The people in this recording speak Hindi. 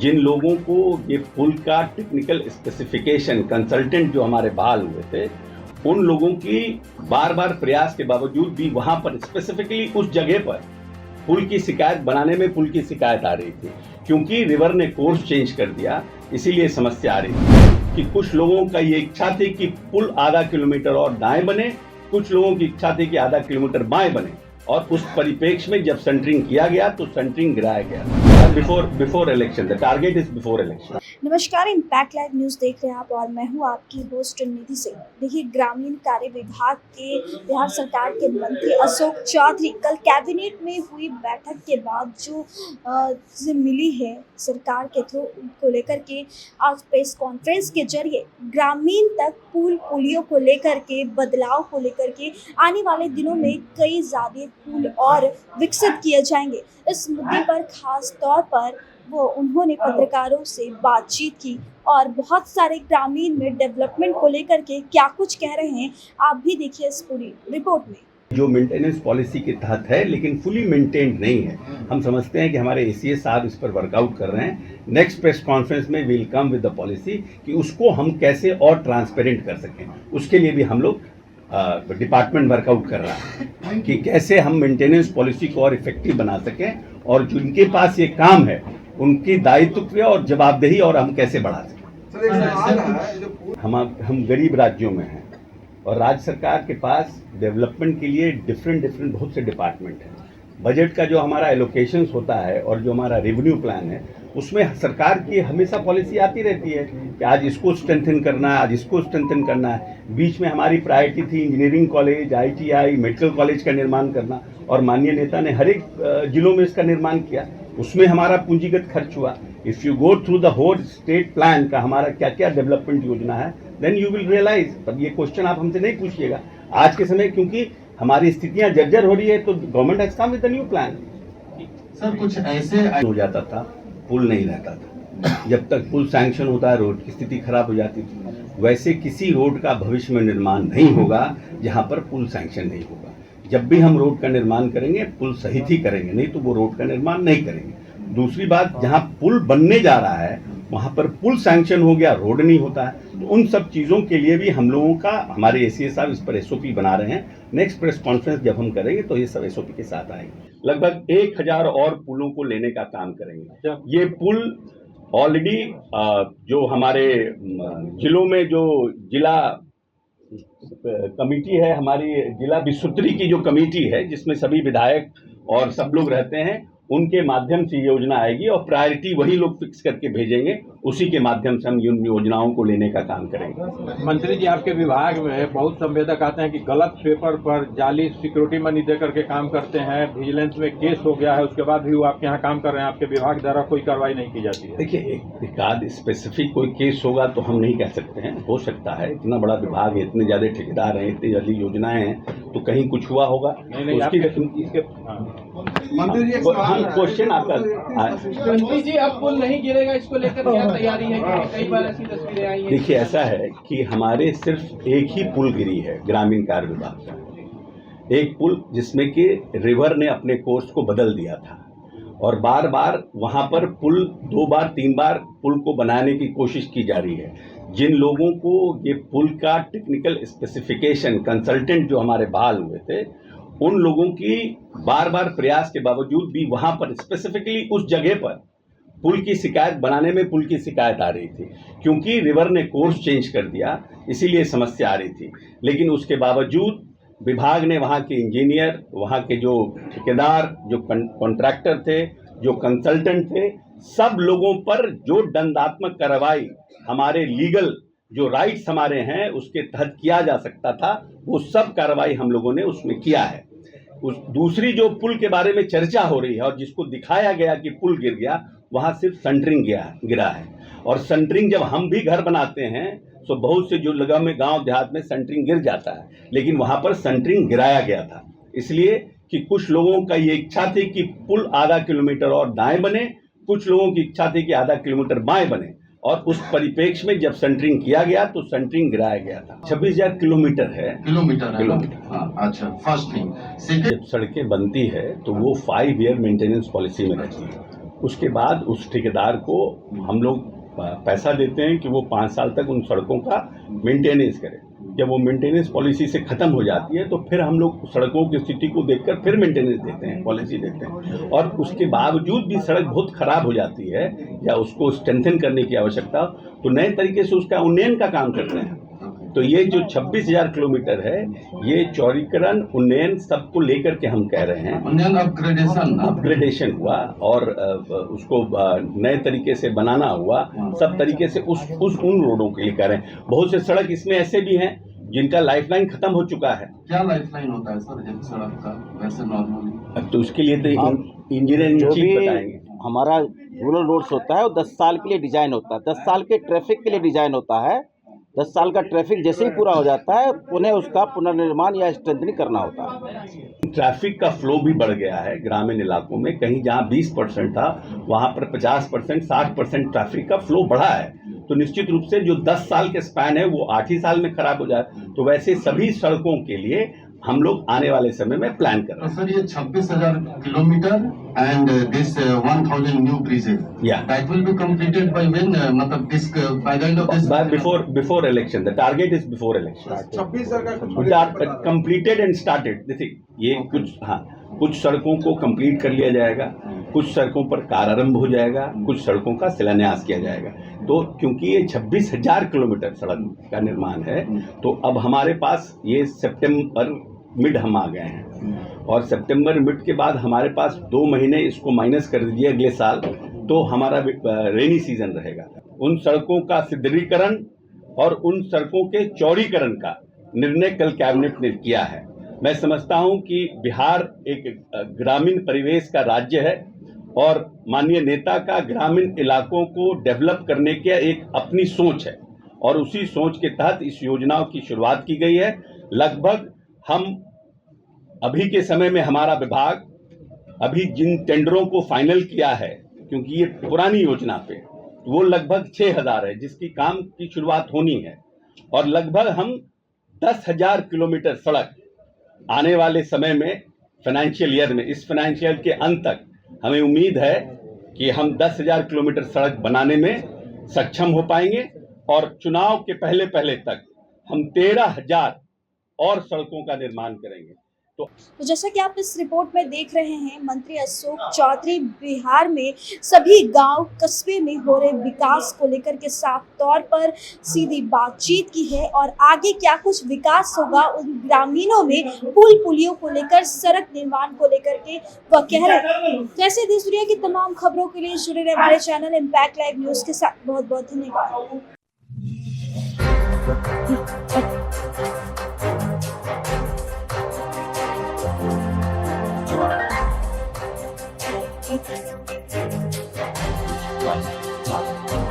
जिन लोगों को ये पुल का टेक्निकल स्पेसिफिकेशन कंसल्टेंट जो हमारे बहाल हुए थे, उन लोगों की बार बार प्रयास के बावजूद भी वहां पर स्पेसिफिकली उस जगह पर पुल की शिकायत बनाने में पुल की शिकायत आ रही थी, क्योंकि रिवर ने कोर्स चेंज कर दिया, इसीलिए समस्या आ रही थी। कि कुछ लोगों का ये इच्छा थी कि पुल आधा किलोमीटर और दाएं बने, कुछ लोगों की इच्छा थी कि आधा किलोमीटर बाएं बने, और उस परिप्रेक्ष्य में जब सेंटरिंग किया गया तो सेंटरिंग गिराया गया before election. The target is before election. नमस्कार, इम्पैक्ट लाइव न्यूज देख रहे हैं आप और मैं हूं आपकी होस्ट निधि सिंह। देखिए, ग्रामीण कार्य विभाग के बिहार सरकार के मंत्री अशोक चौधरी कल कैबिनेट में हुई बैठक के बाद जो मिली है सरकार के थ्रू को लेकर के आज प्रेस कॉन्फ्रेंस के जरिए ग्रामीण तक पुलियों को लेकर के बदलाव को लेकर के आने वाले दिनों में कई ज़्यादा पुल और विकसित किए जाएंगे। इस मुद्दे पर खास तौर पर उन्होंने पत्रकारों से बातचीत की और बहुत सारे ग्रामीण में डेवलपमेंट को लेकर के क्या कुछ कह रहे हैं, आप भी देखिए इस पूरी रिपोर्ट में। जो मेंटेनेंस पॉलिसी के तहत है लेकिन फुली मेंटेन्ड नहीं है। हम समझते हैं कि हमारे एसीएस साहब इस पर वर्कआउट कर रहे हैं। नेक्स्ट प्रेस कॉन्फ्रेंस में will come with the policy कि उसको हम कैसे और ट्रांसपेरेंट कर सकें। उसके लिए भी हम लोग डिपार्टमेंट वर्कआउट कर रहा है कि कैसे हम मेंटेनेंस पॉलिसी को और इफेक्टिव बना सकें, और जिनके पास ये काम है उनकी दायित्व और जवाबदेही और हम कैसे बढ़ा सकें। हम गरीब राज्यों में हैं और राज्य सरकार के पास डेवलपमेंट के लिए डिफरेंट बहुत से डिपार्टमेंट हैं। बजट का जो हमारा एलोकेशंस होता है और जो हमारा रेवेन्यू प्लान है, उसमें सरकार की हमेशा पॉलिसी आती रहती है कि आज इसको स्ट्रेंथन करना है, आज इसको स्ट्रेंथन करना है। बीच में हमारी प्रायोरिटी थी engineering college, ITI, medical college का निर्माण करना, और माननीय नेता ने हर एक जिलों में इसका निर्माण किया। उसमें हमारा पूंजीगत खर्च हुआ। If you go through the whole state plan का हमारा क्या क्या डेवलपमेंट योजना है, देन यू विल रियलाइज। पर ये क्वेश्चन आप हमसे नहीं पूछिएगा आज के समय, क्योंकि हमारी स्थितियां जर्जर हो रही है, तो government has come with the new plan. Sir, कुछ ऐसे हो जाता था, पुल नहीं रहता था। जब तक पुल सैंक्शन होता है रोड की स्थिति खराब हो जाती थी। वैसे किसी रोड का भविष्य में निर्माण नहीं होगा जहां पर पुल सैंक्शन नहीं होगा। जब भी हम रोड का निर्माण करेंगे पुल सहित ही करेंगे, नहीं तो वो रोड का निर्माण नहीं करेंगे। दूसरी बात, जहां पुल बनने जा रहा है वहां पर पुल सैंक्शन हो गया, रोड नहीं होता है, तो उन सब चीजों के लिए भी हम लोगों का, हमारे एसीएस साहब इस पर SOP बना रहे हैं। नेक्स्ट प्रेस कॉन्फ्रेंस जब हम करेंगे तो ये सब SOP के साथ आएंगे। लगभग 1000 और पुलों को लेने का काम करेंगे। ये पुल ऑलरेडी जो हमारे जिलों में जो जिला कमेटी है, हमारी जिला विस्तृति की जो कमेटी है जिसमें सभी विधायक और सब लोग रहते हैं, उनके माध्यम से योजना आएगी और प्रायोरिटी वही लोग फिक्स करके भेजेंगे, उसी के माध्यम से हम इन योजनाओं को लेने का काम करेंगे। मंत्री जी, आपके विभाग में बहुत संवेदक आते हैं कि गलत पेपर पर जाली सिक्योरिटी मनी दे करके काम करते हैं। विजिलेंस में केस हो गया है, उसके बाद भी वो आपके यहाँ काम कर रहे हैं, आपके विभाग द्वारा कोई कार्रवाई नहीं की जाती है। देखिए, एक स्पेसिफिक कोई केस होगा तो हम नहीं कह सकते हैं, हो सकता है। इतना बड़ा विभाग है, इतने ज्यादा ठेकेदार हैं, इतनी जल्दी योजनाएं हैं, तो कहीं कुछ हुआ होगा। मंत्री जी, क्वेश्चन आपका मंत्री जी, अब पुल नहीं गिरेगा, इसको लेकर क्या तैयारी है? कई बार ऐसी तस्वीरें आई हैं। देखिए, ऐसा है कि हमारे सिर्फ एक ही पुल गिरी है ग्रामीण कार्य विभाग का। एक पुल जिसमें कि रिवर ने अपने कोर्स को बदल दिया था, और बार बार वहां पर पुल 2 बार 3 बार पुल को बनाने की कोशिश की जा रही है। जिन लोगों को ये पुल का टेक्निकल स्पेसिफिकेशन कंसल्टेंट जो हमारे बहाल हुए थे, उन लोगों की बार बार प्रयास के बावजूद भी वहां पर स्पेसिफिकली उस जगह पर पुल की शिकायत बनाने में पुल की शिकायत आ रही थी, क्योंकि रिवर ने कोर्स चेंज कर दिया, इसीलिए समस्या आ रही थी। लेकिन उसके बावजूद विभाग ने वहां के इंजीनियर, वहां के जो ठेकेदार, जो कॉन्ट्रैक्टर थे, जो कंसल्टेंट थे, सब लोगों पर जो दंडात्मक कार्रवाई हमारे लीगल जो राइट्स हमारे हैं उसके तहत किया जा सकता था, वो सब कार्रवाई हम लोगों ने उसमें किया है। उस दूसरी जो पुल के बारे में चर्चा हो रही है और जिसको दिखाया गया कि पुल गिर गया, वहां सिर्फ सेंटरिंग गिरा है। और सेंटरिंग जब हम भी घर बनाते हैं तो बहुत से जो जगह में गांव देहात में सेंटरिंग गिर जाता है, लेकिन वहां पर सेंटरिंग गिराया गया था, इसलिए कि कुछ लोगों का ये इच्छा थी कि पुल आधा किलोमीटर और दाएं बने, कुछ लोगों की इच्छा थी कि आधा किलोमीटर बाएं बने, और उस परिप्रेक्ष्य में जब सेंटरिंग किया गया तो सेंटरिंग गिराया गया था। 26,000 किलोमीटर है। अच्छा, फर्स्ट थिंग। जब सड़कें बनती है तो वो 5 ईयर मेंटेनेंस पॉलिसी में रहती है। उसके बाद उस ठेकेदार को हम लोग पैसा देते हैं कि वो 5 साल तक उन सड़कों का मेंटेनेंस करे। जब वो मेंटेनेंस पॉलिसी से ख़त्म हो जाती है तो फिर हम लोग सड़कों की स्थिति को देखकर फिर मेंटेनेंस देते हैं, पॉलिसी देते हैं। और उसके बावजूद भी सड़क बहुत ख़राब हो जाती है या उसको स्ट्रेंथन करने की आवश्यकता, तो नए तरीके से उसका उन्नयन का काम करते हैं। तो ये जो 26,000 किलोमीटर है, ये चौड़ीकरण उन्नयन सबको लेकर के हम कह रहे हैं। उन्नयन अपग्रेडेशन हुआ और उसको नए तरीके से बनाना हुआ, सब तरीके से उन रोडों के लिए कह रहे हैं। बहुत से सड़क इसमें ऐसे भी हैं जिनका लाइफलाइन खत्म हो चुका है। क्या लाइफलाइन होता है सर जब सड़क का वैसे नॉर्मली? अब तो उसके लिए तो इंजीनियर जो भी बताएंगे। हमारा रूरल रोड्स होता है वो 10 साल के लिए डिजाइन होता है, 10 साल के ट्रैफिक के लिए डिजाइन होता है। 10 साल का ट्रैफिक जैसे ही पूरा हो जाता है उन्हें उसका पुनर्निर्माण या स्ट्रेंथनिंग करना होता है। ट्रैफिक का फ्लो भी बढ़ गया है ग्रामीण इलाकों में। कहीं जहां 20% था वहां पर 50%, 60% ट्रैफिक का फ्लो बढ़ा है। तो निश्चित रूप से जो 10 साल के स्पैन है वो 8 ही साल में खराब हो जाए। तो वैसे सभी सड़कों के लिए हम लोग आने वाले समय में प्लान कर रहे हैं। सर ये 26,000 kilometre and this 1,000 new bridges, Yeah. that will be completed by when? मतलब this by the end of this? Before election, the target is before election. 26,000 completed and started. देखिए ये कुछ सड़कों को कंप्लीट कर लिया जाएगा, कुछ सड़कों पर कार्यारंभ हो जाएगा, कुछ सड़कों का शिलान्यास किया जाएगा। तो क्योंकि ये 26,000 किलोमीटर सड़क का निर्माण है, तो अब हमारे पास ये सितंबर मिड हम आ गए हैं और सितंबर मिड के बाद हमारे पास 2 महीने इसको माइनस कर दीजिए अगले साल, तो हमारा रेनी सीजन रहेगा। उन सड़कों का सुदृढ़ीकरण और उन सड़कों के चौड़ीकरण का निर्णय कल कैबिनेट ने किया है। मैं समझता हूं कि बिहार एक ग्रामीण परिवेश का राज्य है और माननीय नेता का ग्रामीण इलाकों को डेवलप करने की एक अपनी सोच है और उसी सोच के तहत इस योजनाओं की शुरुआत की गई है। लगभग हम अभी के समय में हमारा विभाग अभी जिन टेंडरों को फाइनल किया है, क्योंकि ये पुरानी योजना पे, वो लगभग 6,000 है जिसकी काम की शुरुआत होनी है और लगभग हम 10,000 किलोमीटर सड़क आने वाले समय में फाइनेंशियल ईयर में, इस फाइनेंशियल के अंत तक हमें उम्मीद है कि हम 10,000 किलोमीटर सड़क बनाने में सक्षम हो पाएंगे और चुनाव के पहले तक हम 13,000 और सड़कों का निर्माण करेंगे। तो जैसा कि आप इस रिपोर्ट में देख रहे हैं, मंत्री अशोक चौधरी बिहार में सभी गांव कस्बे में हो रहे विकास को लेकर के साफ तौर पर सीधी बातचीत की है और आगे क्या कुछ विकास होगा उन ग्रामीणों में पुल पुलियों को लेकर, सड़क निर्माण को लेकर के वह कह रहे हैं। तो ऐसे देश दुनिया की तमाम खबरों के लिए जुड़े रहे हमारे चैनल इम्पैक्ट लाइव न्यूज के साथ। बहुत बहुत धन्यवाद। Right.